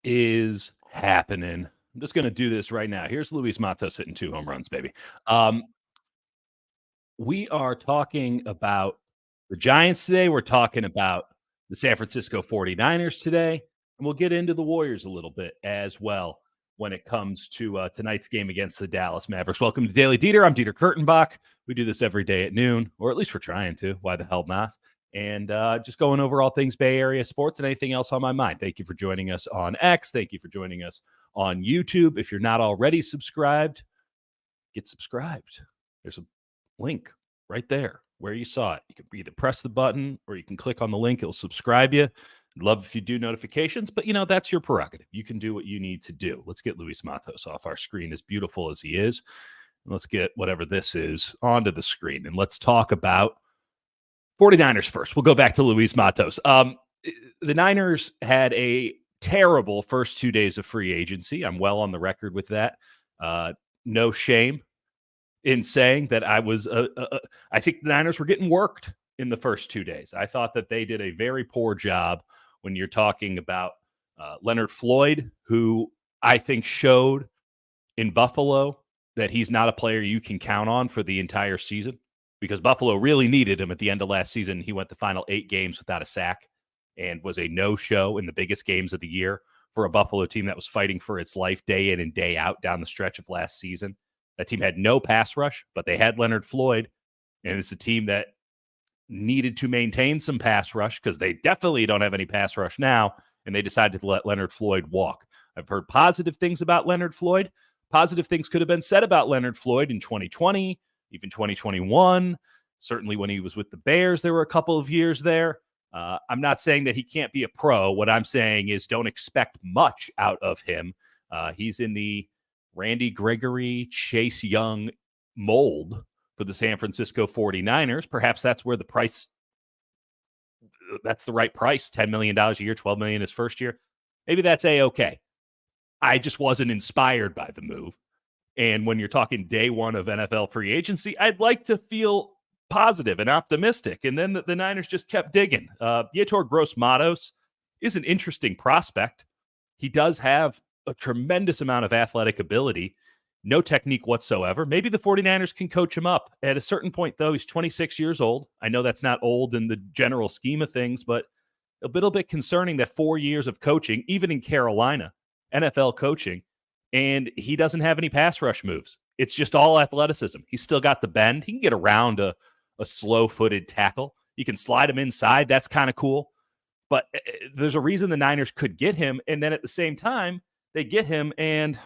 Is happening? I'm just going to do this right now. Here's Luis Matos hitting 2 home runs, baby. Um, we are talking about the Giants today. We're talking about the San Francisco 49ers today. And we'll get into the Warriors a little bit as well when it comes to tonight's game against the Dallas Mavericks. Welcome to Daily Dieter. I'm Dieter Kurtenbach. We do this every day at noon, or at least we're trying to. Why the hell not? And just going over all things Bay Area sports and anything else on my mind. Thank you for joining us on X. Thank you for joining us on YouTube. If you're not already subscribed, get subscribed. There's a link right there where you saw it. You can either press the button or you can click on the link. It'll subscribe you. I'd love if you do notifications, but that's your prerogative. You can do what you need to do. Let's get Luis Matos off our screen, as beautiful as he is. Let's get whatever this is onto the screen, and let's talk about 49ers first. We'll go back to Luis Matos. The Niners had a terrible first 2 days of free agency. I'm well on the record with that. No shame in saying that I think the Niners were getting worked in the first 2 days. I thought that they did a very poor job when you're talking about Leonard Floyd, who I think showed in Buffalo that he's not a player you can count on for the entire season, because Buffalo really needed him at the end of last season. He went the final 8 games without a sack and was a no-show in the biggest games of the year for a Buffalo team that was fighting for its life day in and day out down the stretch of last season. That team had no pass rush, but they had Leonard Floyd, and it's a team that needed to maintain some pass rush because they definitely don't have any pass rush now, and they decided to let Leonard Floyd walk. I've heard positive things about Leonard Floyd. Positive things could have been said about Leonard Floyd in 2020, even 2021. Certainly when he was with the Bears, there were a couple of years there. I'm not saying that he can't be a pro. What I'm saying is don't expect much out of him. He's in the Randy Gregory, Chase Young mold for the San Francisco 49ers. Perhaps that's where that's the right price, $10 million a year, $12 million his first year. Maybe that's A-okay. I just wasn't inspired by the move. And when you're talking day one of NFL free agency, I'd like to feel positive and optimistic. And then the Niners just kept digging. Yetur Gross-Matos is an interesting prospect. He does have a tremendous amount of athletic ability, no technique whatsoever. Maybe the 49ers can coach him up. At a certain point, though, he's 26 years old. I know that's not old in the general scheme of things, but a little bit concerning that 4 years of coaching, even in Carolina, NFL coaching, and he doesn't have any pass rush moves. It's just all athleticism. He's still got the bend. He can get around a slow-footed tackle. You can slide him inside. That's kind of cool. But there's a reason the Niners could get him, and then at the same time, they get him, and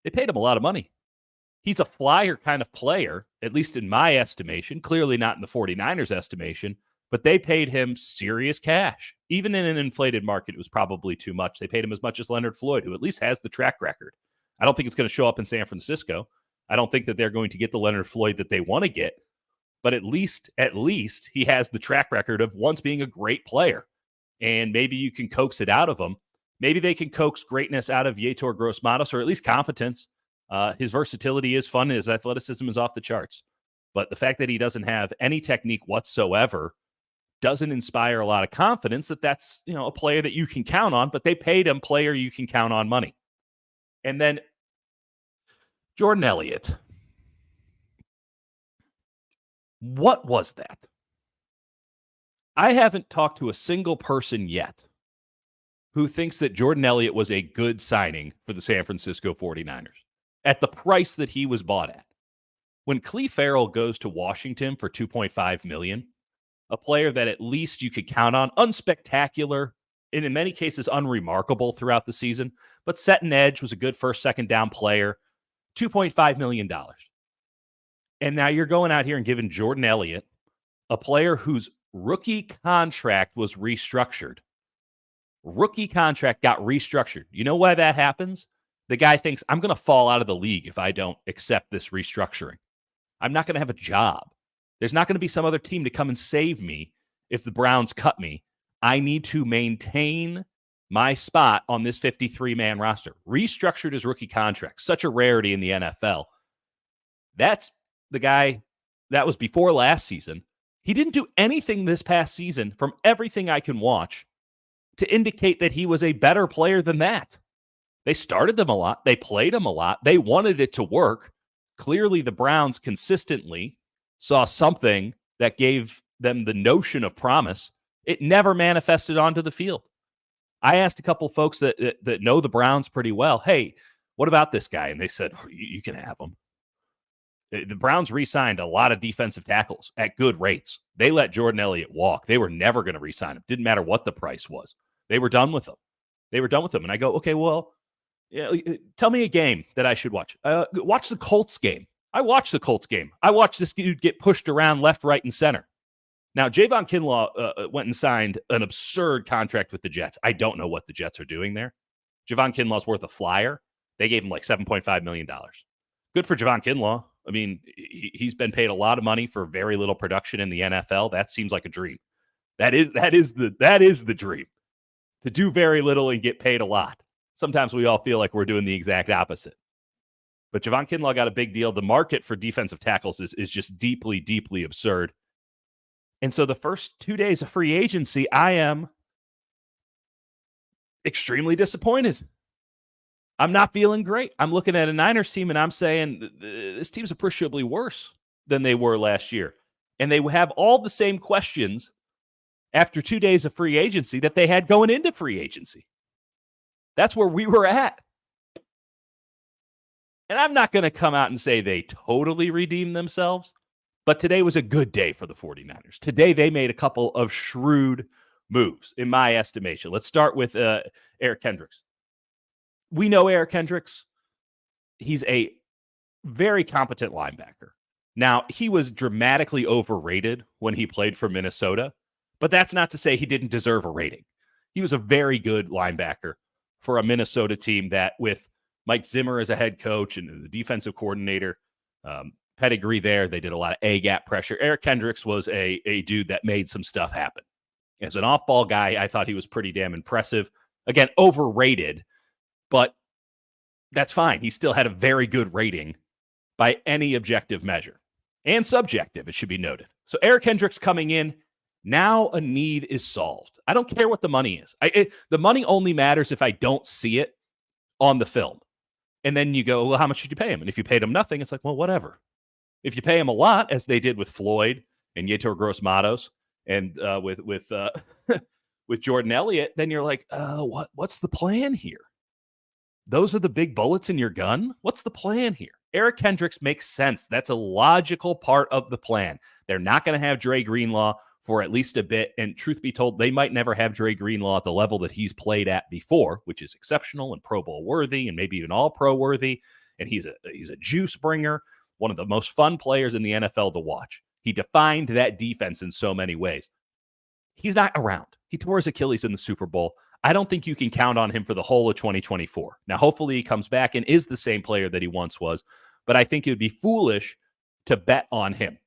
they paid him a lot of money. He's a flyer kind of player, at least in my estimation, clearly not in the 49ers' estimation, but they paid him serious cash. Even in an inflated market, it was probably too much. They paid him as much as Leonard Floyd, who at least has the track record. I don't think it's going to show up in San Francisco. I don't think that they're going to get the Leonard Floyd that they want to get, but at least he has the track record of once being a great player, and maybe you can coax it out of him. Maybe they can coax greatness out of Yetur Gross-Matos, or at least competence. His versatility is fun. His athleticism is off the charts. But the fact that he doesn't have any technique whatsoever doesn't inspire a lot of confidence that that's a player that you can count on, but they paid him player you can count on money. And then Jordan Elliott. What was that? I haven't talked to a single person yet who thinks that Jordan Elliott was a good signing for the San Francisco 49ers at the price that he was bought at. When Cleve Farrell goes to Washington for $2.5 million, a player that at least you could count on, unspectacular, and in many cases unremarkable throughout the season, but set an edge, was a good first, second down player, $2.5 million. And now you're going out here and giving Jordan Elliott, a player whose rookie contract was restructured. Rookie contract got restructured. You know why that happens? The guy thinks, I'm going to fall out of the league if I don't accept this restructuring. I'm not going to have a job. There's not going to be some other team to come and save me if the Browns cut me. I need to maintain my spot on this 53-man roster. Restructured his rookie contract. Such a rarity in the NFL. That's the guy that was before last season. He didn't do anything this past season from everything I can watch to indicate that he was a better player than that. They started him a lot. They played him a lot. They wanted it to work. Clearly, the Browns consistently saw something that gave them the notion of promise. It never manifested onto the field. I asked a couple folks that know the Browns pretty well, hey, what about this guy? And they said, you can have him. The Browns re-signed a lot of defensive tackles at good rates. They let Jordan Elliott walk. They were never going to re-sign him. Didn't matter what the price was. They were done with him. And I go, okay, well, tell me a game that I should watch. Watch the Colts game. I watched the Colts game. I watched this dude get pushed around left, right, and center. Now, Javon Kinlaw went and signed an absurd contract with the Jets. I don't know what the Jets are doing there. Javon Kinlaw's worth a flyer. They gave him like $7.5 million. Good for Javon Kinlaw. I mean, he's been paid a lot of money for very little production in the NFL. That seems like a dream. That is the dream. To do very little and get paid a lot. Sometimes we all feel like we're doing the exact opposite. But Javon Kinlaw got a big deal. The market for defensive tackles is just deeply, deeply absurd. And so the first 2 days of free agency, I am extremely disappointed. I'm not feeling great. I'm looking at a Niners team and I'm saying this team's appreciably worse than they were last year. And they have all the same questions after 2 days of free agency that they had going into free agency. That's where we were at. And I'm not going to come out and say they totally redeemed themselves, but today was a good day for the 49ers. Today they made a couple of shrewd moves, in my estimation. Let's start with Erik Kendricks. We know Erik Kendricks. He's a very competent linebacker. Now, he was dramatically overrated when he played for Minnesota, but that's not to say he didn't deserve a rating. He was a very good linebacker for a Minnesota team that, with Mike Zimmer as a head coach and the defensive coordinator, pedigree there, they did a lot of A-gap pressure. Erik Kendricks was a dude that made some stuff happen. As an off-ball guy, I thought he was pretty damn impressive. Again, overrated, but that's fine. He still had a very good rating by any objective measure. And subjective, it should be noted. So Erik Kendricks coming in, now a need is solved. I don't care what the money is. The money only matters if I don't see it on the film. And then you go, well, how much did you pay him? And if you paid him nothing, it's like, well, whatever. If you pay him a lot, as they did with Floyd and Yetur Gross-Matos and with Jordan Elliott, then you're like, what's the plan here? Those are the big bullets in your gun? What's the plan here? Erik Kendricks makes sense. That's a logical part of the plan. They're not going to have Dre Greenlaw for at least a bit. And truth be told, they might never have Dre Greenlaw at the level that he's played at before, which is exceptional and Pro Bowl worthy and maybe even all pro worthy. And he's a juice bringer, one of the most fun players in the NFL to watch. He defined that defense in so many ways. He's not around. He tore his Achilles in the Super Bowl. I don't think you can count on him for the whole of 2024. Now, hopefully he comes back and is the same player that he once was, but I think it would be foolish to bet on him.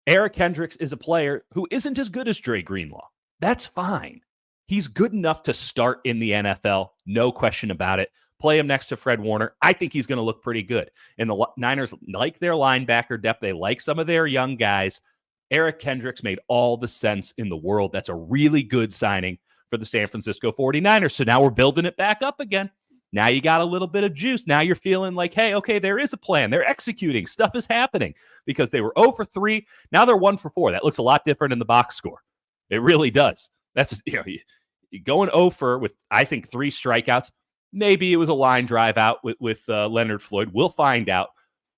Erik Kendricks is a player who isn't as good as Dre Greenlaw. That's fine. He's good enough to start in the NFL, no question about it. Play him next to Fred Warner. I think he's going to look pretty good. And the Niners like their linebacker depth. They like some of their young guys. Erik Kendricks made all the sense in the world. That's a really good signing for the San Francisco 49ers. So now we're building it back up again. Now you got a little bit of juice. Now you're feeling like, hey, okay, there is a plan. They're executing. Stuff is happening because they were 0 for 3. Now they're 1 for 4. That looks a lot different in the box score. It really does. That's, you going 0 for with, I think, 3 strikeouts. Maybe it was a line drive out with Leonard Floyd. We'll find out.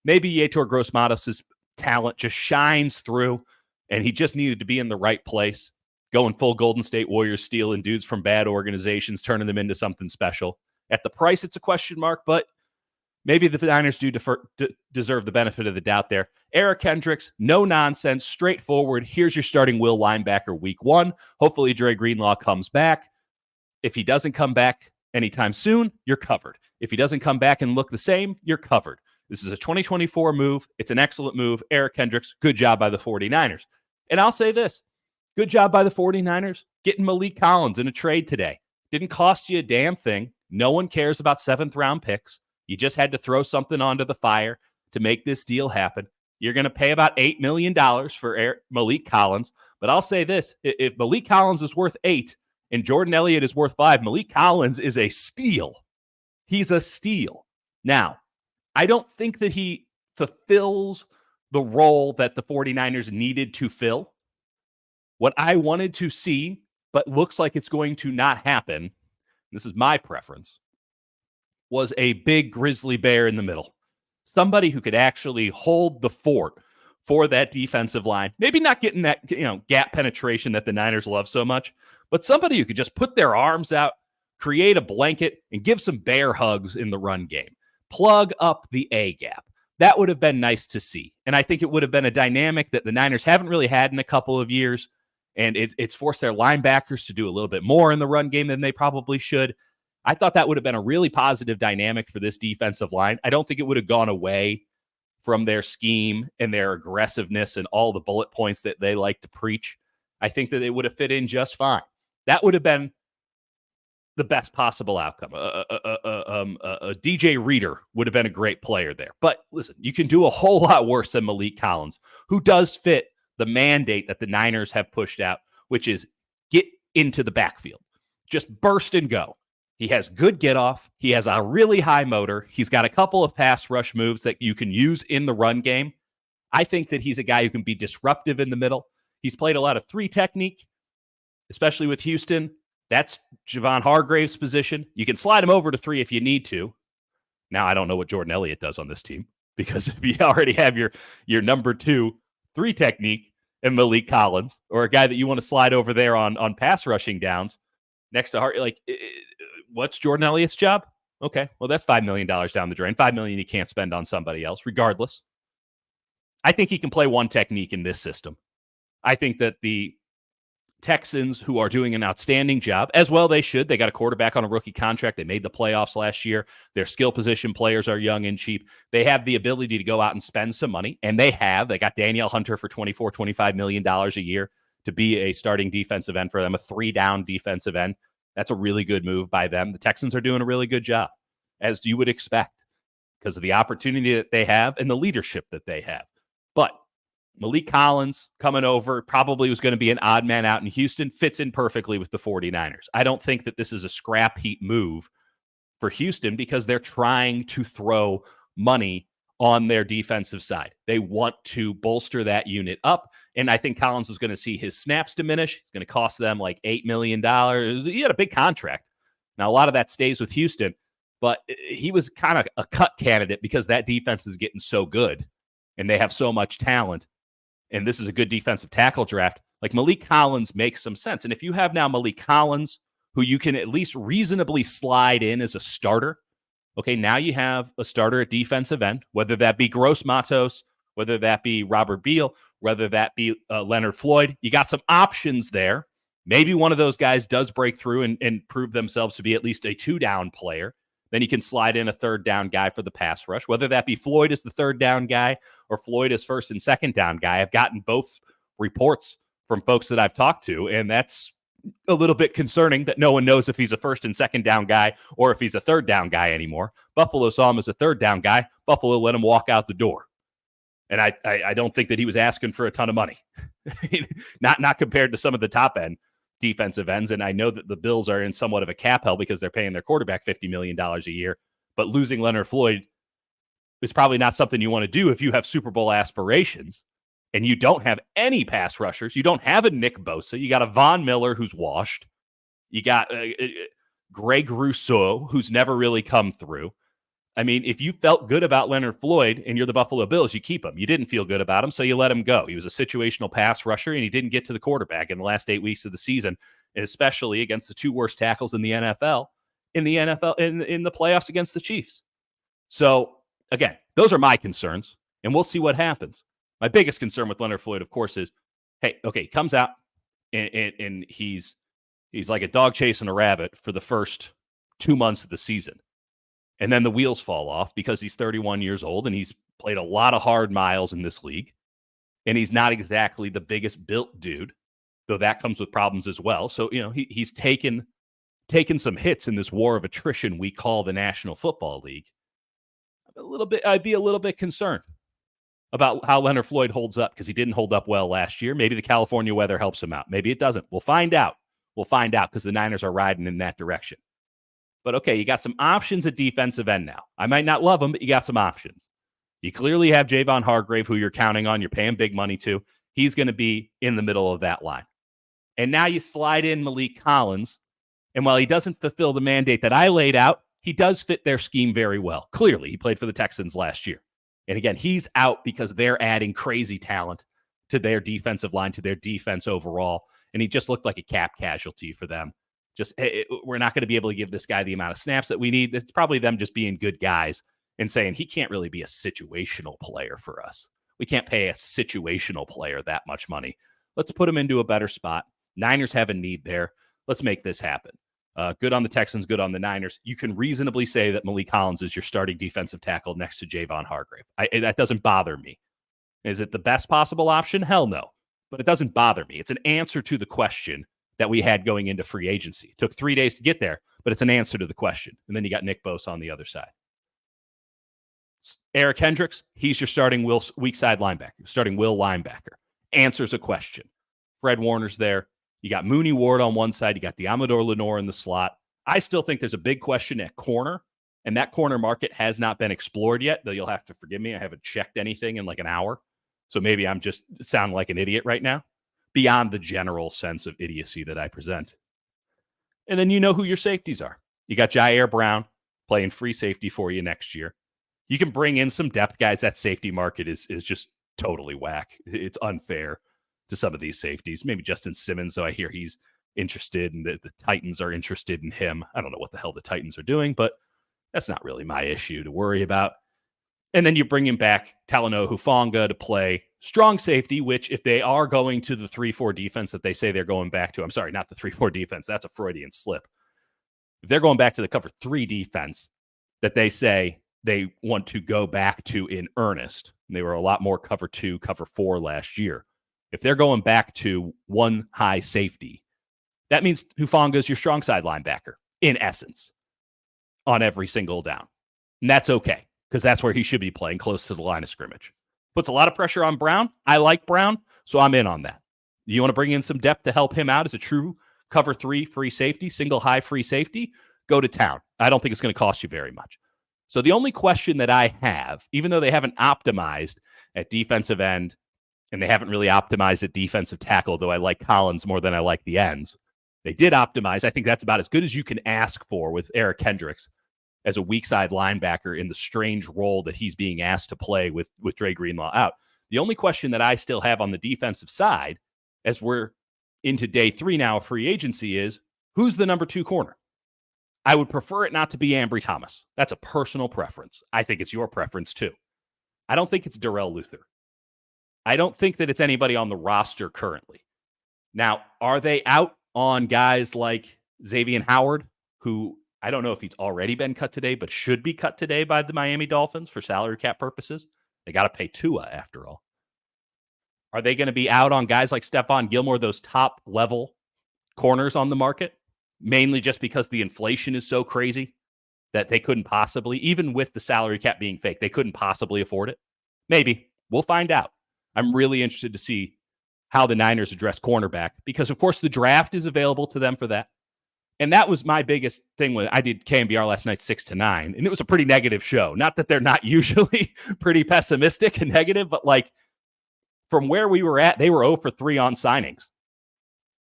Maybe Yetur Gross-Matos' talent just shines through and he just needed to be in the right place. Going full Golden State Warriors, stealing dudes from bad organizations, turning them into something special. At the price, it's a question mark, but maybe the Niners do deserve the benefit of the doubt there. Erik Kendricks, no nonsense, straightforward. Here's your starting will linebacker week 1. Hopefully Dre Greenlaw comes back. If he doesn't come back anytime soon, you're covered. If he doesn't come back and look the same, you're covered. This is a 2024 move. It's an excellent move. Erik Kendricks, good job by the 49ers. And I'll say this. Good job by the 49ers getting Maliek Collins in a trade today. Didn't cost you a damn thing. No one cares about 7th-round picks. You just had to throw something onto the fire to make this deal happen. You're going to pay about $8 million for Maliek Collins. But I'll say this. If Maliek Collins is worth 8 and Jordan Elliott is worth 5. Maliek Collins is a steal. He's a steal. Now, I don't think that he fulfills the role that the 49ers needed to fill. What I wanted to see, but looks like it's going to not happen, this is my preference, was a big grizzly bear in the middle. Somebody who could actually hold the fort for that defensive line. Maybe not getting that, gap penetration that the Niners love so much, but somebody who could just put their arms out, create a blanket, and give some bear hugs in the run game. Plug up the A gap. That would have been nice to see. And I think it would have been a dynamic that the Niners haven't really had in a couple of years. And it's forced their linebackers to do a little bit more in the run game than they probably should. I thought that would have been a really positive dynamic for this defensive line. I don't think it would have gone away from their scheme and their aggressiveness and all the bullet points that they like to preach. I think that it would have fit in just fine. That would have been the best possible outcome. A DJ Reader would have been a great player there. But listen, you can do a whole lot worse than Maliek Collins, who does fit the mandate that the Niners have pushed out, which is get into the backfield. Just burst and go. He has good get off. He has a really high motor. He's got a couple of pass rush moves that you can use in the run game. I think that he's a guy who can be disruptive in the middle. He's played a lot of 3 technique, especially with Houston. That's Javon Hargrave's position. You can slide him over to 3 if you need to. Now, I don't know what Jordan Elliott does on this team, because if you already have your number 2 3 technique and Maliek Collins, or a guy that you want to slide over there on pass rushing downs next to Hart, what's Jordan Elliott's job? Okay, well, that's $5 million down the drain. $5 million he can't spend on somebody else, regardless. I think he can play 1 technique in this system. I think that the Texans, who are doing an outstanding job, as well they should. They got a quarterback on a rookie contract. They made the playoffs last year. Their skill position players are young and cheap. They have the ability to go out and spend some money, and they have. They got Danielle Hunter for $24, $25 million a year to be a starting defensive end for them, a 3-down defensive end. That's a really good move by them. The Texans are doing a really good job, as you would expect, because of the opportunity that they have and the leadership that they have. But Maliek Collins coming over probably was going to be an odd man out in Houston, fits in perfectly with the 49ers. I don't think that this is a scrap heap move for Houston, because they're trying to throw money on their defensive side. They want to bolster that unit up, and I think Collins was going to see his snaps diminish. It's going to cost them like $8 million. He had a big contract. Now, a lot of that stays with Houston, but he was kind of a cut candidate because that defense is getting so good, and they have so much talent. And this is a good defensive tackle draft. Like, Maliek Collins makes some sense. And if you have now Maliek Collins, who you can at least reasonably slide in as a starter, okay, now you have a starter at defensive end, whether that be Gross Matos, whether that be Robert Beal, whether that be Leonard Floyd. You got some options there. Maybe one of those guys does break through and prove themselves to be at least a 2-down player. Then you can slide in a 3rd-down guy for the pass rush, whether that be Floyd as the 3rd-down guy or Floyd as 1st and 2nd-down guy. I've gotten both reports from folks that I've talked to, and that's a little bit concerning that no one knows if he's a 1st and 2nd-down guy or if he's a 3rd-down guy anymore. Buffalo saw him as a 3rd-down guy. Buffalo let him walk out the door. And I don't think that he was asking for a ton of money, not compared to some of the top-end defensive ends. And I know that the Bills are in somewhat of a cap hell because they're paying their quarterback $50 million a year. But losing Leonard Floyd is probably not something you want to do if you have Super Bowl aspirations and you don't have any pass rushers. You don't have a Nick Bosa. You got a Von Miller who's washed. You got Greg Rousseau, who's never really come through. I mean, if you felt good about Leonard Floyd and you're the Buffalo Bills, you keep him. You didn't feel good about him, so you let him go. He was a situational pass rusher, and he didn't get to the quarterback in the last 8 weeks of the season, and especially against the 2 worst tackles in the NFL, in the playoffs against the Chiefs. So, again, those are my concerns, and we'll see what happens. My biggest concern with Leonard Floyd, of course, is, hey, okay, he comes out, and he's like a dog chasing a rabbit for the first 2 months of the season. And then the wheels fall off because he's 31 years old and he's played a lot of hard miles in this league. And he's not exactly the biggest built dude, though that comes with problems as well. So, he's taken some hits in this war of attrition we call the National Football League. I'd be a little bit concerned about how Leonard Floyd holds up, because he didn't hold up well last year. Maybe the California weather helps him out. Maybe it doesn't. We'll find out. We'll find out because the Niners are riding in that direction. But okay, you got some options at defensive end now. I might not love them, but you got some options. You clearly have Javon Hargrave, who you're counting on. You're paying big money to. He's going to be in the middle of that line. And now you slide in Maliek Collins. And while he doesn't fulfill the mandate that I laid out, he does fit their scheme very well. Clearly, he played for the Texans last year. And again, he's out because they're adding crazy talent to their defensive line, to their defense overall. And he just looked like a cap casualty for them. We're not going to be able to give this guy the amount of snaps that we need. It's probably them just being good guys and saying he can't really be a situational player for us. We can't pay a situational player that much money. Let's put him into a better spot. Niners have a need there. Let's make this happen. Good on the Texans, good on the Niners. You can reasonably say that Maliek Collins is your starting defensive tackle next to Javon Hargrave. That doesn't bother me. Is it the best possible option? Hell no. But it doesn't bother me. It's an answer to the question that we had going into free agency. It took 3 days to get there, but it's an answer to the question. And then you got Nick Bosa on the other side. Erik Kendricks, he's your starting weak side linebacker, starting will linebacker. Answers a question. Fred Warner's there. You got Mooney Ward on one side. You got Amador Lenore in the slot. I still think there's a big question at corner, and that corner market has not been explored yet, though you'll have to forgive me. I haven't checked anything in like an hour, so maybe I'm just sounding like an idiot right now, beyond the general sense of idiocy that I present. And then you know who your safeties are. You got Jair Brown playing free safety for you next year. You can bring in some depth guys. That safety market is just totally whack. It's unfair to some of these safeties. Maybe Justin Simmons, though I hear he's interested and the Titans are interested in him. I don't know what the hell the Titans are doing, but that's not really my issue to worry about. And then you bring him back, Talanoa Hufanga, to play strong safety, which if they are going to the 3-4 defense that they say they're going back to, I'm sorry, not the 3-4 defense, that's a Freudian slip. If they're going back to the cover 3 defense that they say they want to go back to in earnest, and they were a lot more cover 2, cover 4 last year. If they're going back to one high safety, that means Hufanga is your strong side linebacker, in essence, on every single down. And that's okay, because that's where he should be playing, close to the line of scrimmage. Puts a lot of pressure on Brown. I like Brown, so I'm in on that. You want to bring in some depth to help him out as a true cover 3 free safety, single high free safety? Go to town. I don't think it's going to cost you very much. So the only question that I have, even though they haven't optimized at defensive end, and they haven't really optimized at defensive tackle, though I like Collins more than I like the ends. They did optimize. I think that's about as good as you can ask for with Erik Kendricks as a weak side linebacker in the strange role that he's being asked to play with Dre Greenlaw out. The only question that I still have on the defensive side, as we're into day 3 now of free agency, is who's the number 2 corner? I would prefer it not to be Ambry Thomas. That's a personal preference. I think it's your preference too. I don't think it's Darrell Luther. I don't think that it's anybody on the roster currently. Now, are they out on guys like Xavier Howard, who I don't know if he's already been cut today, but should be cut today by the Miami Dolphins for salary cap purposes? They got to pay Tua after all. Are they going to be out on guys like Stephon Gilmore, those top level corners on the market? Mainly just because the inflation is so crazy that they couldn't possibly, even with the salary cap being fake, they couldn't possibly afford it? Maybe. We'll find out. I'm really interested to see how the Niners address cornerback because, of course, the draft is available to them for that. And that was my biggest thing when I did KMBR last night, 6 to 9, and it was a pretty negative show. Not that they're not usually pretty pessimistic and negative, but like from where we were at, they were 0 for 3 on signings.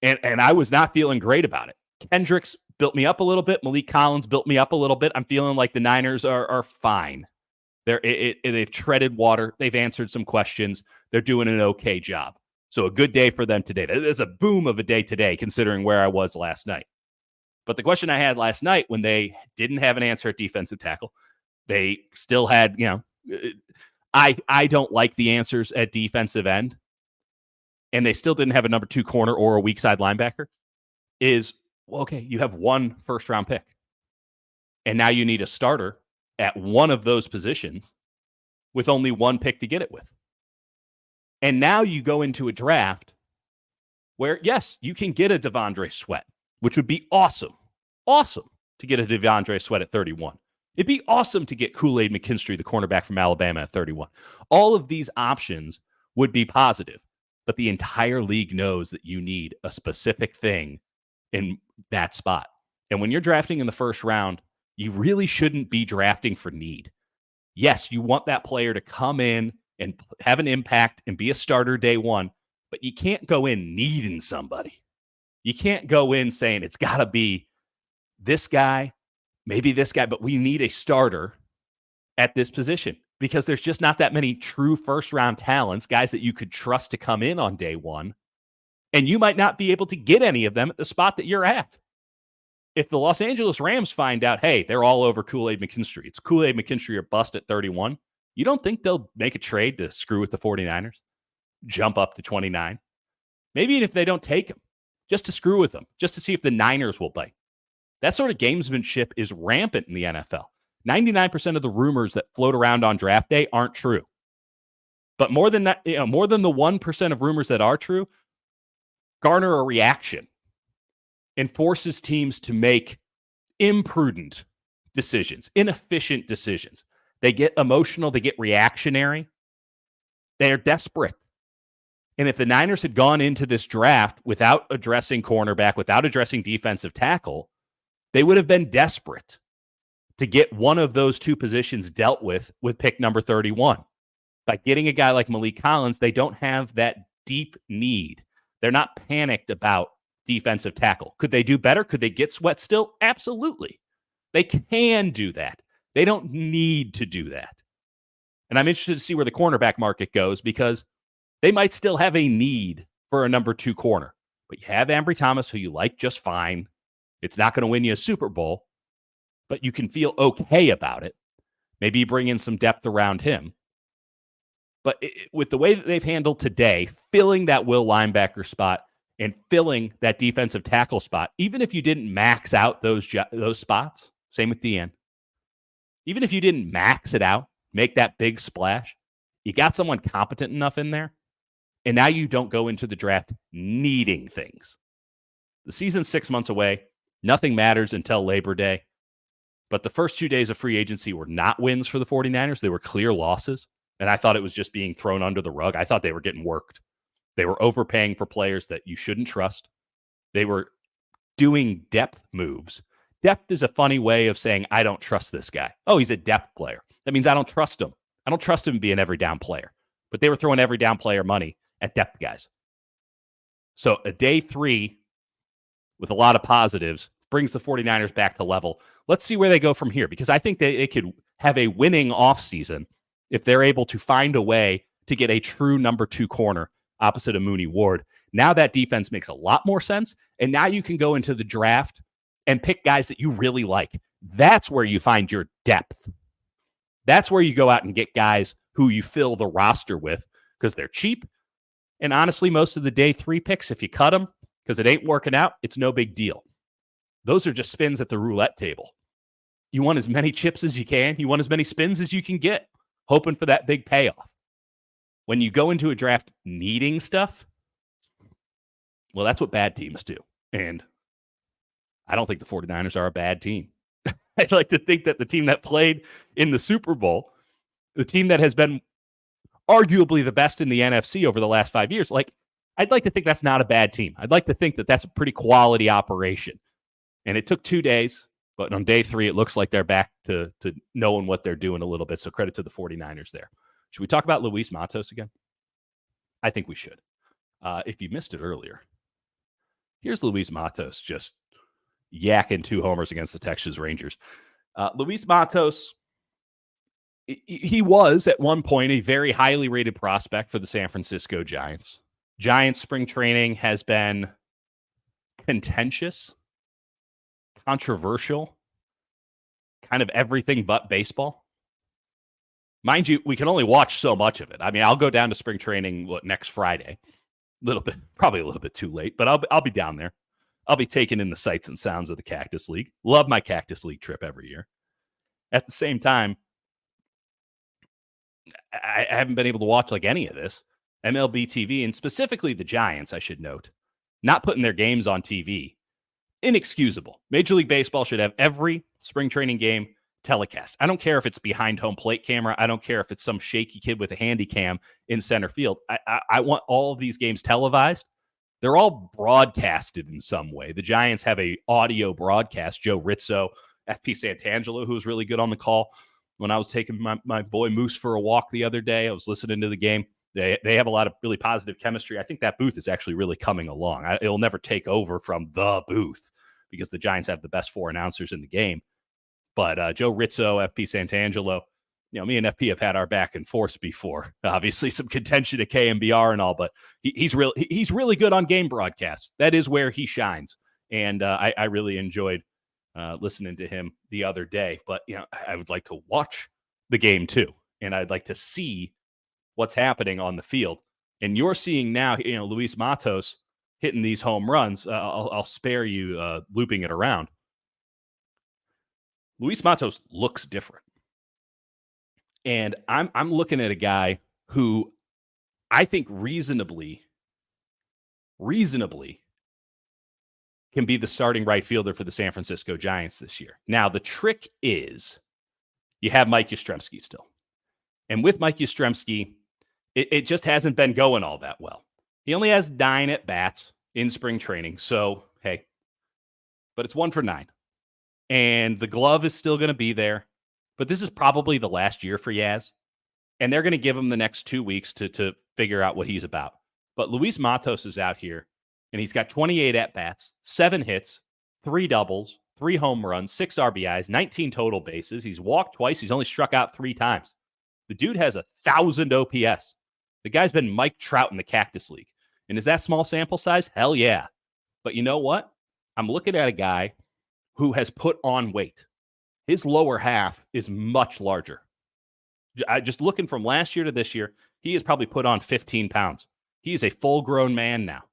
And I was not feeling great about it. Kendricks built me up a little bit. Maliek Collins built me up a little bit. I'm feeling like the Niners are fine. They've treaded water. They've answered some questions. They're doing an okay job. So a good day for them today. There's a boom of a day today, considering where I was last night. But the question I had last night when they didn't have an answer at defensive tackle, they still had, I don't like the answers at defensive end, and they still didn't have a number 2 corner or a weak side linebacker, is, well, okay, you have 1 first-round pick. And now you need a starter at one of those positions with only 1 pick to get it with. And now you go into a draft where, yes, you can get a Devondre Sweat, which would be awesome. Awesome to get a Devondre Sweat at 31. It'd be awesome to get Kool-Aid McKinstry, the cornerback from Alabama, at 31. All of these options would be positive, but the entire league knows that you need a specific thing in that spot. And when you're drafting in the first round, you really shouldn't be drafting for need. Yes, you want that player to come in and have an impact and be a starter day one, but you can't go in needing somebody. You can't go in saying it's got to be this guy, maybe this guy, but we need a starter at this position because there's just not that many true first-round talents, guys that you could trust to come in on day one, and you might not be able to get any of them at the spot that you're at. If the Los Angeles Rams find out, hey, they're all over Kool-Aid McKinstry, it's Kool-Aid McKinstry or bust at 31, you don't think they'll make a trade to screw with the 49ers, jump up to 29? Maybe if they don't take him, just to screw with them, just to see if the Niners will bite. That sort of gamesmanship is rampant in the NFL. 99% of the rumors that float around on draft day aren't true. But more than that, more than the 1% of rumors that are true, garner a reaction and forces teams to make imprudent decisions, inefficient decisions. They get emotional, they get reactionary. They are desperate. And if the Niners had gone into this draft without addressing cornerback, without addressing defensive tackle, they would have been desperate to get one of those two positions dealt with pick number 31. By getting a guy like Maliek Collins, they don't have that deep need. They're not panicked about defensive tackle. Could they do better? Could they get Sweat still? Absolutely. They can do that. They don't need to do that. And I'm interested to see where the cornerback market goes because they might still have a need for a number 2 corner. But you have Ambry Thomas, who you like just fine. It's not going to win you a Super Bowl, but you can feel okay about it. Maybe you bring in some depth around him. But with the way that they've handled today, filling that will linebacker spot and filling that defensive tackle spot, even if you didn't max out those spots, same with DN, even if you didn't max it out, make that big splash, you got someone competent enough in there, and now you don't go into the draft needing things. The season's 6 months away. Nothing matters until Labor Day. But the first 2 days of free agency were not wins for the 49ers. They were clear losses. And I thought it was just being thrown under the rug. I thought they were getting worked. They were overpaying for players that you shouldn't trust. They were doing depth moves. Depth is a funny way of saying, I don't trust this guy. Oh, he's a depth player. That means I don't trust him. I don't trust him to be an every down player. But they were throwing every down player money at depth guys. So a day 3 with a lot of positives brings the 49ers back to level. Let's see where they go from here, because I think they could have a winning offseason if they're able to find a way to get a true number 2 corner opposite of Mooney Ward. Now that defense makes a lot more sense, and now you can go into the draft and pick guys that you really like. That's where you find your depth. That's where you go out and get guys who you fill the roster with because they're cheap. And honestly, most of the day 3 picks, if you cut them because it ain't working out, it's no big deal. Those are just spins at the roulette table. You want as many chips as you can. You want as many spins as you can get, hoping for that big payoff. When you go into a draft needing stuff, well, that's what bad teams do. And I don't think the 49ers are a bad team. I'd like to think that the team that played in the Super Bowl, the team that has been arguably the best in the NFC over the last 5 years, I'd like to think that's not a bad team. I'd like to think that that's a pretty quality operation. And it took 2 days, but on day 3, it looks like they're back to knowing what they're doing a little bit. So credit to the 49ers there. Should we talk about Luis Matos again? I think we should. If you missed it earlier, here's Luis Matos just yakking 2 homers against the Texas Rangers. Luis Matos, he was at one point a very highly rated prospect for the San Francisco Giants. Giants spring training has been contentious, controversial, kind of everything but baseball. Mind you, we can only watch so much of it. I mean, I'll go down to spring training next Friday. Probably a little bit too late, but I'll be down there. I'll be taking in the sights and sounds of the Cactus League. Love my Cactus League trip every year. At the same time, I haven't been able to watch any of this. MLB TV, and specifically the Giants, I should note, not putting their games on TV. Inexcusable. Major League Baseball should have every spring training game telecast. I don't care if it's behind home plate camera. I don't care if it's some shaky kid with a handy cam in center field. I want all of these games televised. they're all broadcasted in some way. The Giants have a audio broadcast. Joe Rizzo, FP Santangelo, who was really good on the call. When I was taking my boy Moose for a walk the other day, I was listening to the game. They have a lot of really positive chemistry. I think that booth is actually really coming along. It'll never take over from the booth because the Giants have the best 4 announcers in the game. But Joe Rizzo, FP Santangelo, me and FP have had our back and forth before. Obviously, some contention at KMBR and all, but he's really good on game broadcasts. That is where he shines, and I really enjoyed listening to him the other day. But I would like to watch the game too, and I'd like to see what's happening on the field. And you're seeing now, Luis Matos hitting these home runs. I'll spare you looping it around. Luis Matos looks different. And I'm looking at a guy who I think reasonably can be the starting right fielder for the San Francisco Giants this year. Now, the trick is you have Mike Yastrzemski still. And with Mike Yastrzemski, it just hasn't been going all that well. He only has 9 at-bats in spring training. So, hey, but it's 1 for 9. And the glove is still going to be there. But this is probably the last year for Yaz. And they're going to give him the next 2 weeks to figure out what he's about. But Luis Matos is out here, and he's got 28 at-bats, 7 hits, 3 doubles, 3 home runs, 6 RBIs, 19 total bases. He's walked twice. He's only struck out 3 times. The dude has 1,000 OPS. The guy's been Mike Trout in the Cactus League. And is that small sample size? Hell yeah. But you know what? I'm looking at a guy who has put on weight. His lower half is much larger. Just looking from last year to this year, he has probably put on 15 pounds. He is a full-grown man now.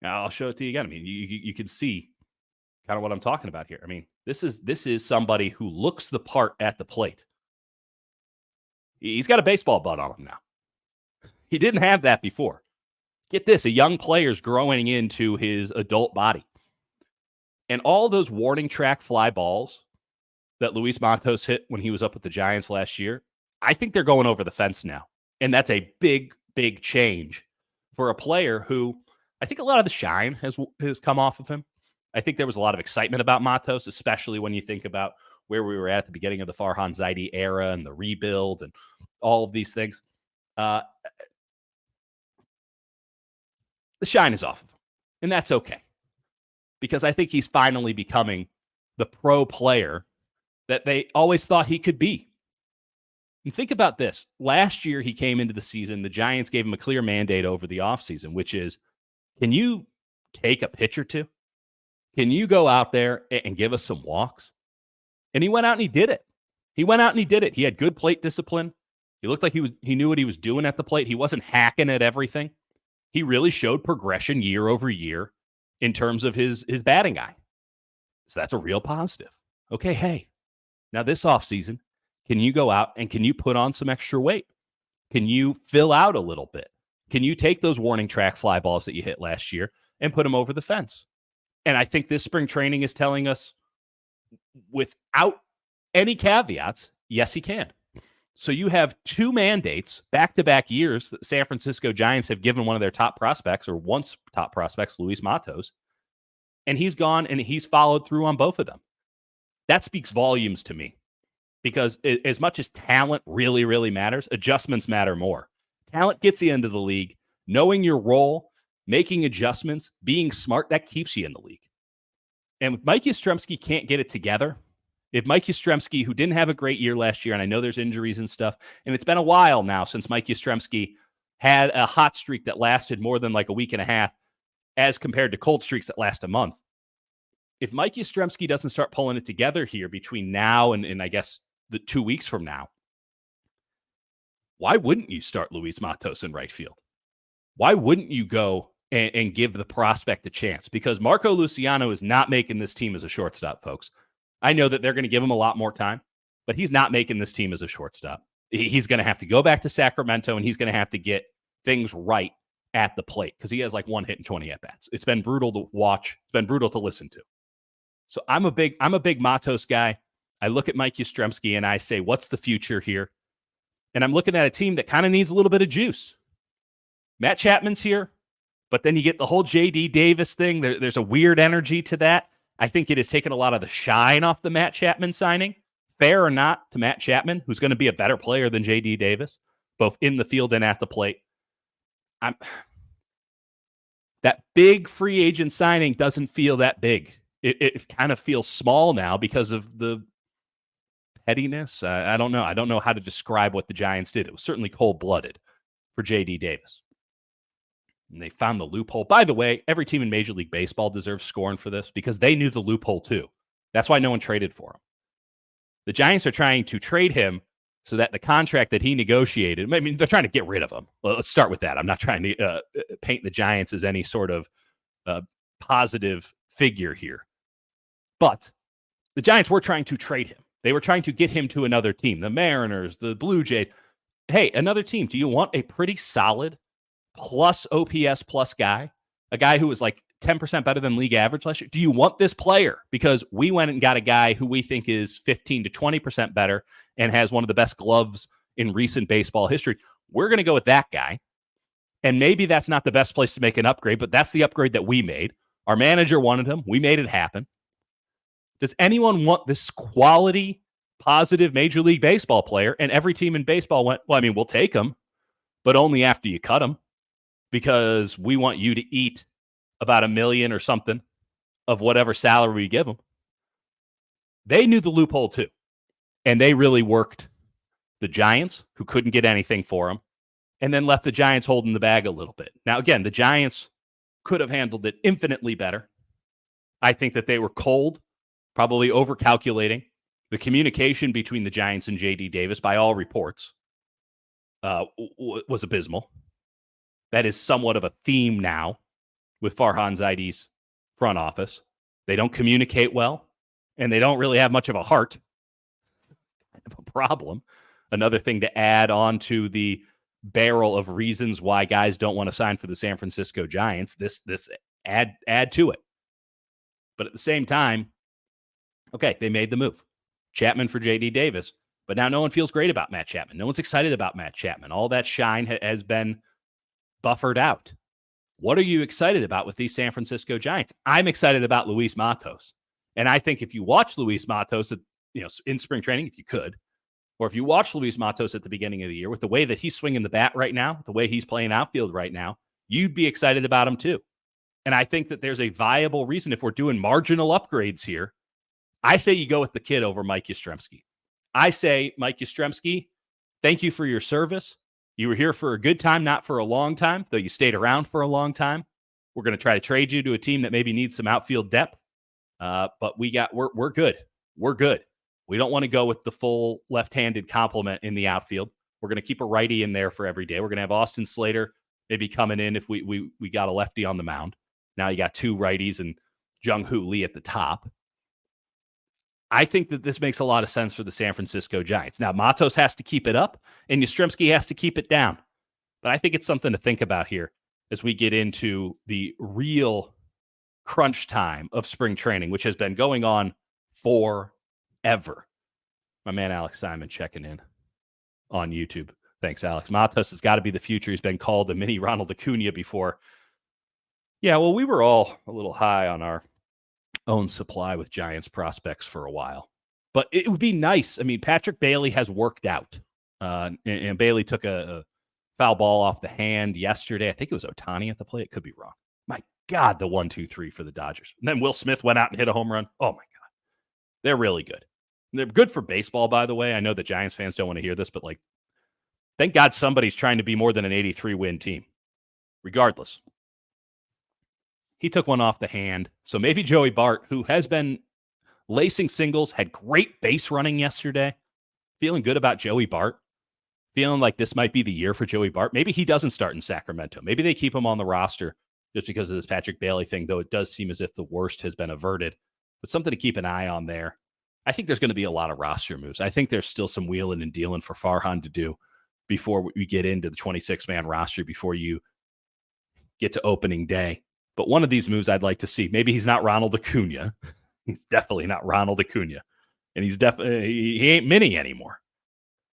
Now, I'll show it to you again. I mean, you can see kind of what I'm talking about here. I mean, this is somebody who looks the part at the plate. He's got a baseball butt on him now. He didn't have that before. Get this, a young player's growing into his adult body. And all those warning track fly balls that Luis Matos hit when he was up with the Giants last year, I think they're going over the fence now. And that's a big, big change for a player who I think a lot of the shine has come off of him. I think there was a lot of excitement about Matos, especially when you think about where we were at the beginning of the Farhan Zaidi era and the rebuild and all of these things. The shine is off of him, and that's okay. Because I think he's finally becoming the pro player that they always thought he could be. And think about this. Last year, he came into the season. The Giants gave him a clear mandate over the offseason, which is, can you take a pitch or two? Can you go out there and give us some walks? And he went out and he did it. He had good plate discipline. He looked like he knew what he was doing at the plate. He wasn't hacking at everything. He really showed progression year over year in terms of his batting eye. So that's a real positive. Okay, hey, now this offseason, can you go out and can you put on some extra weight? Can you fill out a little bit? Can you take those warning track fly balls that you hit last year and put them over the fence? And I think this spring training is telling us, without any caveats, yes, he can. So you have 2 mandates, back-to-back years, that San Francisco Giants have given one of their top prospects, or once top prospects, Luis Matos, and he's gone and he's followed through on both of them. That speaks volumes to me, because as much as talent really, really matters, adjustments matter more. Talent gets you into the league. Knowing your role, making adjustments, being smart, that keeps you in the league. And if Mike Yastrzemski can't get it together, if Mike Yastrzemski, who didn't have a great year last year, and I know there's injuries and stuff, and it's been a while now since Mike Yastrzemski had a hot streak that lasted more than like a week and a half as compared to cold streaks that last a month. If Mike Yastrzemski doesn't start pulling it together here between now and I guess the 2 weeks from now, why wouldn't you start Luis Matos in right field? Why wouldn't you go and give the prospect a chance? Because Marco Luciano is not making this team as a shortstop, folks. I know that they're going to give him a lot more time, but he's not making this team as a shortstop. He's going to have to go back to Sacramento, and he's going to have to get things right at the plate because he has like 1 hit and 20 at-bats. It's been brutal to watch. It's been brutal to listen to. So I'm a big Matos guy. I look at Mike Yastrzemski, and I say, what's the future here? And I'm looking at a team that kind of needs a little bit of juice. Matt Chapman's here. But then you get the whole J.D. Davis thing. There's a weird energy to that. I think it has taken a lot of the shine off the Matt Chapman signing. Fair or not to Matt Chapman, who's going to be a better player than J.D. Davis, both in the field and at the plate. That big free agent signing doesn't feel that big. It kind of feels small now because of the pettiness. I don't know. I don't know how to describe what the Giants did. It was certainly cold-blooded for J.D. Davis. And they found the loophole. By the way, every team in Major League Baseball deserves scorn for this because they knew the loophole too. That's why no one traded for him. The Giants are trying to trade him so that the contract that he negotiated, I mean, they're trying to get rid of him. Well, let's start with that. I'm not trying to paint the Giants as any sort of positive figure here. But the Giants were trying to trade him. They were trying to get him to another team, the Mariners, the Blue Jays. Hey, another team. Do you want a pretty solid plus OPS plus guy, a guy who was like 10% better than league average last year? Do you want this player? Because we went and got a guy who we think is 15 to 20% better and has one of the best gloves in recent baseball history. We're going to go with that guy. And maybe that's not the best place to make an upgrade, but that's the upgrade that we made. Our manager wanted him. We made it happen. Does anyone want this quality, positive Major League Baseball player? And every team in baseball went, well, I mean, we'll take him, but only after you cut him, because we want you to eat about $1 million or something of whatever salary we give them. They knew the loophole too. And they really worked the Giants, who couldn't get anything for them, and then left the Giants holding the bag a little bit. Now, again, the Giants could have handled it infinitely better. I think that they were cold, probably overcalculating. The communication between the Giants and J.D. Davis, by all reports, was abysmal. That is somewhat of a theme now with Farhan Zaidi's front office. They don't communicate well, and they don't really have much of a heart. Kind of a problem. Another thing to add on to the barrel of reasons why guys don't want to sign for the San Francisco Giants. This add to it. But at the same time, okay, they made the move. Chapman for J.D. Davis. But now no one feels great about Matt Chapman. No one's excited about Matt Chapman. All that shine has been buffered out. What are you excited about with these San Francisco Giants? I'm excited about Luis Matos. And I think if you watch Luis Matos in spring training, if you could, or if you watch Luis Matos at the beginning of the year with the way that he's swinging the bat right now, the way he's playing outfield right now, you'd be excited about him too. And I think that there's a viable reason if we're doing marginal upgrades here. I say you go with the kid over Mike Yastrzemski. I say, Mike Yastrzemski, thank you for your service. You were here for a good time, not for a long time, though you stayed around for a long time. We're going to try to trade you to a team that maybe needs some outfield depth. But we're good. We're good. We don't want to go with the full left-handed complement in the outfield. We're going to keep a righty in there for every day. We're going to have Austin Slater maybe coming in if we got a lefty on the mound. Now you got two righties and Jung-Hoo Lee at the top. I think that this makes a lot of sense for the San Francisco Giants. Now, Matos has to keep it up, and Yastrzemski has to keep it down. But I think it's something to think about here as we get into the real crunch time of spring training, which has been going on forever. My man Alex Simon checking in on YouTube. Thanks, Alex. Matos has got to be the future. He's been called the mini Ronald Acuna before. Yeah, well, we were all a little high on our own supply with Giants prospects for a while. But it would be nice. I mean, Patrick Bailey has worked out. And Bailey took a foul ball off the hand yesterday. I think it was Ohtani at the plate. It could be wrong. My God, the 1-2-3 for the Dodgers. And then Will Smith went out and hit a home run. Oh, my God. They're really good. They're good for baseball, by the way. I know that Giants fans don't want to hear this, but thank God somebody's trying to be more than an 83-win team. Regardless. He took one off the hand. So maybe Joey Bart, who has been lacing singles, had great base running yesterday. Feeling good about Joey Bart. Feeling like this might be the year for Joey Bart. Maybe he doesn't start in Sacramento. Maybe they keep him on the roster just because of this Patrick Bailey thing, though it does seem as if the worst has been averted. But something to keep an eye on there. I think there's going to be a lot of roster moves. I think there's still some wheeling and dealing for Farhan to do before we get into the 26-man roster, before you get to opening day. But one of these moves I'd like to see. Maybe he's not Ronald Acuna. He's definitely not Ronald Acuna. And he ain't Minnie anymore.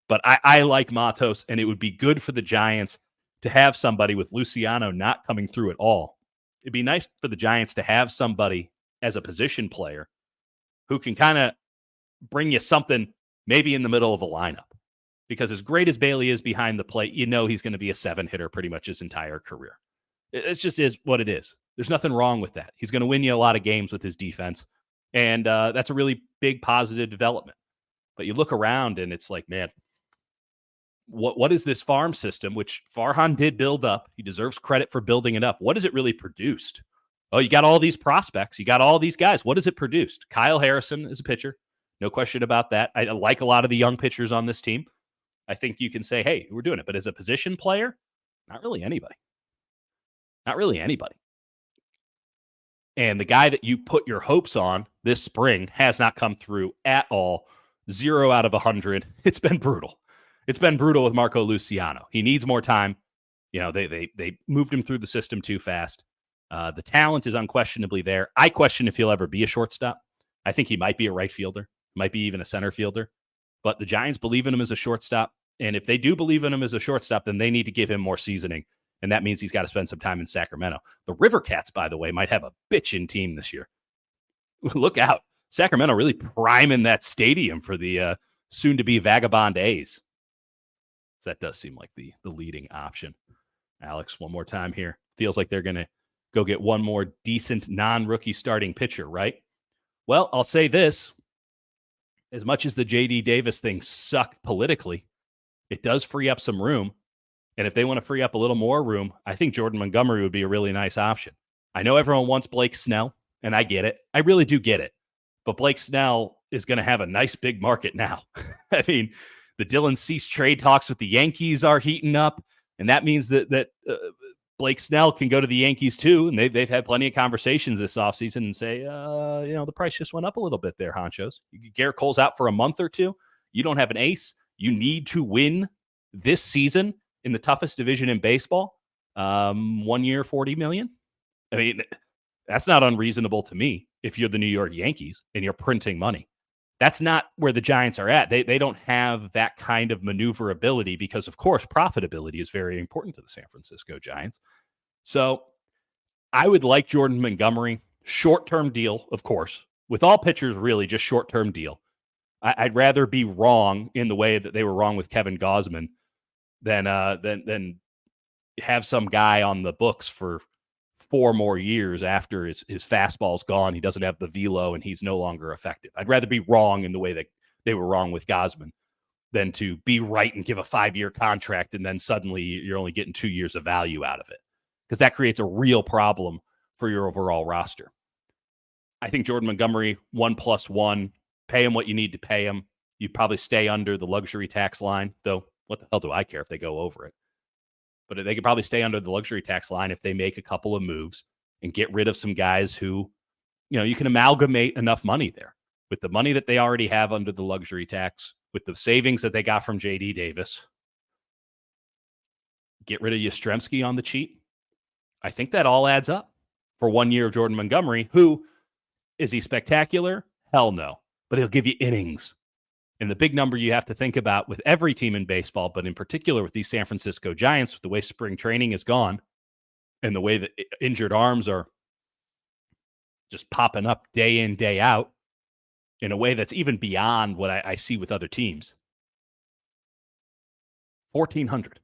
But I like Matos, and it would be good for the Giants to have somebody with Luciano not coming through at all. It'd be nice for the Giants to have somebody as a position player who can kind of bring you something maybe in the middle of a lineup. Because as great as Bailey is behind the plate, you know he's going to be a 7-hitter pretty much his entire career. It just is what it is. There's nothing wrong with that. He's going to win you a lot of games with his defense. And that's a really big positive development. But you look around and it's like, man, what is this farm system, which Farhan did build up? He deserves credit for building it up. What has it really produced? Oh, you got all these prospects. You got all these guys. What has it produced? Kyle Harrison is a pitcher. No question about that. I like a lot of the young pitchers on this team. I think you can say, hey, we're doing it. But as a position player, not really anybody. Not really anybody. And the guy that you put your hopes on this spring has not come through at all. 0 out of 100. It's been brutal. It's been brutal with Marco Luciano. He needs more time. You know, they moved him through the system too fast. The talent is unquestionably there. I question if he'll ever be a shortstop. I think he might be a right fielder, might be even a center fielder. But the Giants believe in him as a shortstop. And if they do believe in him as a shortstop, then they need to give him more seasoning. And that means he's got to spend some time in Sacramento. The River Cats, by the way, might have a bitchin' team this year. Look out. Sacramento really priming that stadium for the soon-to-be Vagabond A's. That does seem like the leading option. Alex, one more time here. Feels like they're going to go get one more decent non-rookie starting pitcher, right? Well, I'll say this. As much as the J.D. Davis thing sucked politically, it does free up some room. And if they want to free up a little more room, I think Jordan Montgomery would be a really nice option. I know everyone wants Blake Snell, and I get it. I really do get it. But Blake Snell is going to have a nice big market now. I mean, the Dylan Cease trade talks with the Yankees are heating up, and that means that Blake Snell can go to the Yankees too, and they've had plenty of conversations this offseason and say, the price just went up a little bit there, honchos. Garrett Cole's out for a month or two. You don't have an ace. You need to win this season in the toughest division in baseball. 1 year, $40 million. I mean, that's not unreasonable to me if you're the New York Yankees and you're printing money. That's not where the Giants are at. They don't have that kind of maneuverability because, of course, profitability is very important to the San Francisco Giants. So I would like Jordan Montgomery. Short-term deal, of course. With all pitchers, really, just short-term deal. I'd rather be wrong in the way that they were wrong with Kevin Gausman than have some guy on the books for 4 more years after his fastball's gone. He doesn't have the velo and he's no longer effective. I'd rather be wrong in the way that they were wrong with Gausman than to be right and give a 5-year contract and then suddenly you're only getting 2 years of value out of it, because that creates a real problem for your overall roster. I think Jordan Montgomery, 1+1, pay him what you need to pay him. You'd probably stay under the luxury tax line, though what the hell do I care if they go over it? But they could probably stay under the luxury tax line if they make a couple of moves and get rid of some guys who, you can amalgamate enough money there with the money that they already have under the luxury tax, with the savings that they got from J.D. Davis. Get rid of Yastrzemski on the cheap. I think that all adds up for 1 year of Jordan Montgomery, who, is he spectacular? Hell no. But he'll give you innings. And the big number you have to think about with every team in baseball, but in particular with these San Francisco Giants, with the way spring training is gone and the way that injured arms are just popping up day in, day out in a way that's even beyond what I see with other teams. 1,400.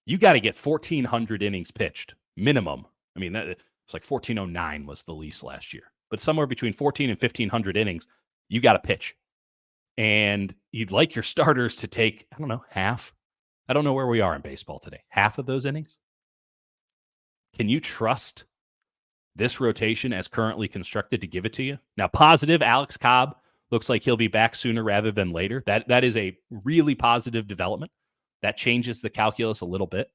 You got to get 1,400 innings pitched, minimum. I mean, it's like 1,409 was the least last year. But somewhere between 1,400 and 1,500 innings, you got to pitch. And you'd like your starters to take, I don't know, half. I don't know where we are in baseball today. Half of those innings? Can you trust this rotation as currently constructed to give it to you? Now, positive, Alex Cobb looks like he'll be back sooner rather than later. That is a really positive development. That changes the calculus a little bit.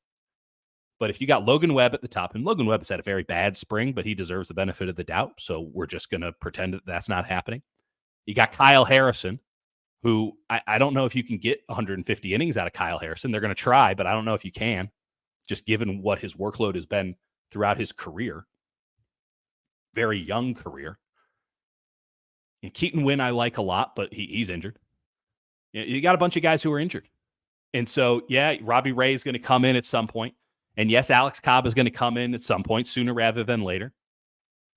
But if you got Logan Webb at the top, and Logan Webb has had a very bad spring, but he deserves the benefit of the doubt, so we're just going to pretend that that's not happening. You got Kyle Harrison, who I don't know if you can get 150 innings out of Kyle Harrison. They're going to try, but I don't know if you can, just given what his workload has been throughout his career. Very young career. And Keaton Wynn I like a lot, but he's injured. You got a bunch of guys who are injured. And so, yeah, Robbie Ray is going to come in at some point. And yes, Alex Cobb is going to come in at some point sooner rather than later.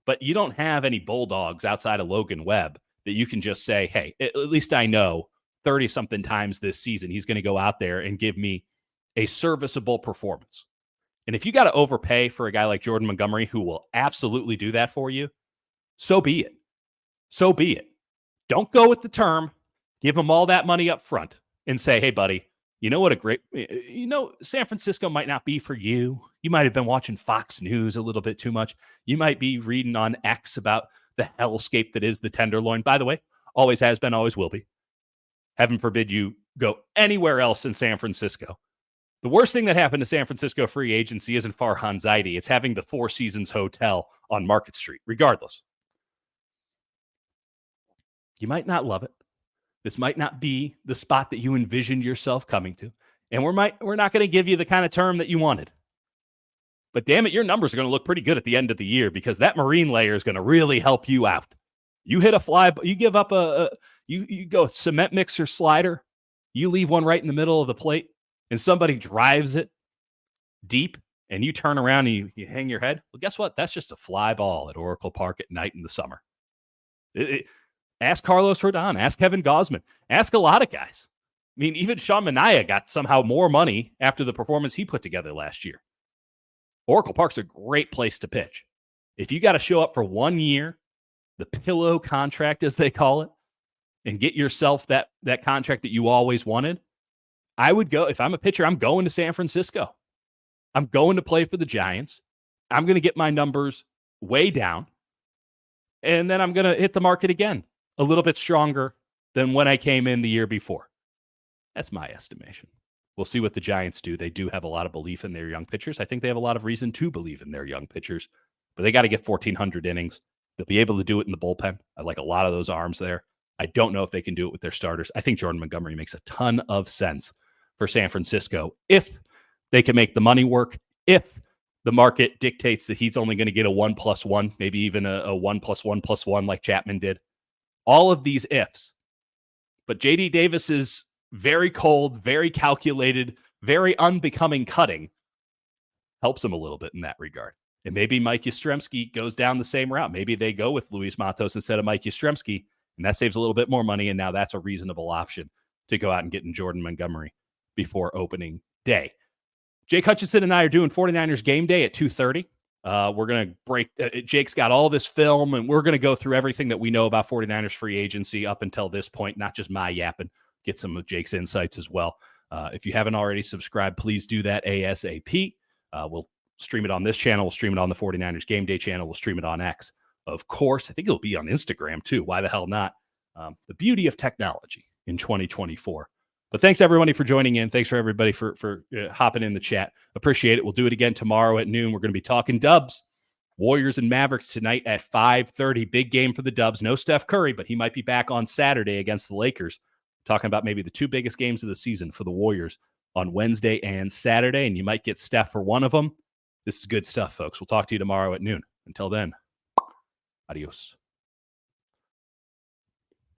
But you don't have any bulldogs outside of Logan Webb that you can just say, hey, at least I know 30-something times this season he's going to go out there and give me a serviceable performance. And if you got to overpay for a guy like Jordan Montgomery, who will absolutely do that for you, so be it. So be it. Don't go with the term. Give him all that money up front and say, hey, buddy, San Francisco might not be for you. You might have been watching Fox News a little bit too much. You might be reading on X about the hellscape that is the Tenderloin. By the way, always has been, always will be. Heaven forbid you go anywhere else in San Francisco. The worst thing that happened to San Francisco free agency isn't Farhan Zaidi. It's having the Four Seasons Hotel on Market Street, regardless. You might not love it. This might not be the spot that you envisioned yourself coming to. And we're not going to give you the kind of term that you wanted. But damn it, your numbers are going to look pretty good at the end of the year because that marine layer is going to really help you out. You hit a fly, you give up you go cement mixer slider, you leave one right in the middle of the plate, and somebody drives it deep, and you turn around and you hang your head. Well, guess what? That's just a fly ball at Oracle Park at night in the summer. Ask Carlos Rodon. Ask Kevin Gausman. Ask a lot of guys. I mean, even Sean Manaea got somehow more money after the performance he put together last year. Oracle Park's a great place to pitch. If you got to show up for 1 year, the pillow contract, as they call it, and get yourself that contract that you always wanted, I would go. If I'm a pitcher, I'm going to San Francisco. I'm going to play for the Giants. I'm going to get my numbers way down, and then I'm going to hit the market again a little bit stronger than when I came in the year before. That's my estimation. We'll see what the Giants do. They do have a lot of belief in their young pitchers. I think they have a lot of reason to believe in their young pitchers, but they got to get 1,400 innings. They'll be able to do it in the bullpen. I like a lot of those arms there. I don't know if they can do it with their starters. I think Jordan Montgomery makes a ton of sense for San Francisco if they can make the money work, if the market dictates that he's only going to get a 1+1, maybe even a 1+1+1 like Chapman did. All of these ifs. But J.D. Davis's very cold, very calculated, very unbecoming cutting helps him a little bit in that regard. And maybe Mike Yastrzemski goes down the same route. Maybe they go with Luis Matos instead of Mike Yastrzemski, and that saves a little bit more money, and now that's a reasonable option to go out and get in Jordan Montgomery before opening day. Jake Hutchinson and I are doing 49ers game day at 2:30. We're going to break. Jake's got all this film, and we're going to go through everything that we know about 49ers free agency up until this point, not just my yapping, get some of Jake's insights as well. If you haven't already subscribed, please do that ASAP. We'll stream it on this channel. We'll stream it on the 49ers game day channel. We'll stream it on X. Of course, I think it'll be on Instagram too. Why the hell not? The beauty of technology in 2024. But thanks everybody for joining in. Thanks for everybody for hopping in the chat. Appreciate it. We'll do it again tomorrow at noon. We're going to be talking Dubs. Warriors and Mavericks tonight at 5:30. Big game for the Dubs. No Steph Curry, but he might be back on Saturday against the Lakers. Talking about maybe the two biggest games of the season for the Warriors on Wednesday and Saturday, and you might get Steph for one of them. This is good stuff, folks. We'll talk to you tomorrow at noon. Until then, adios.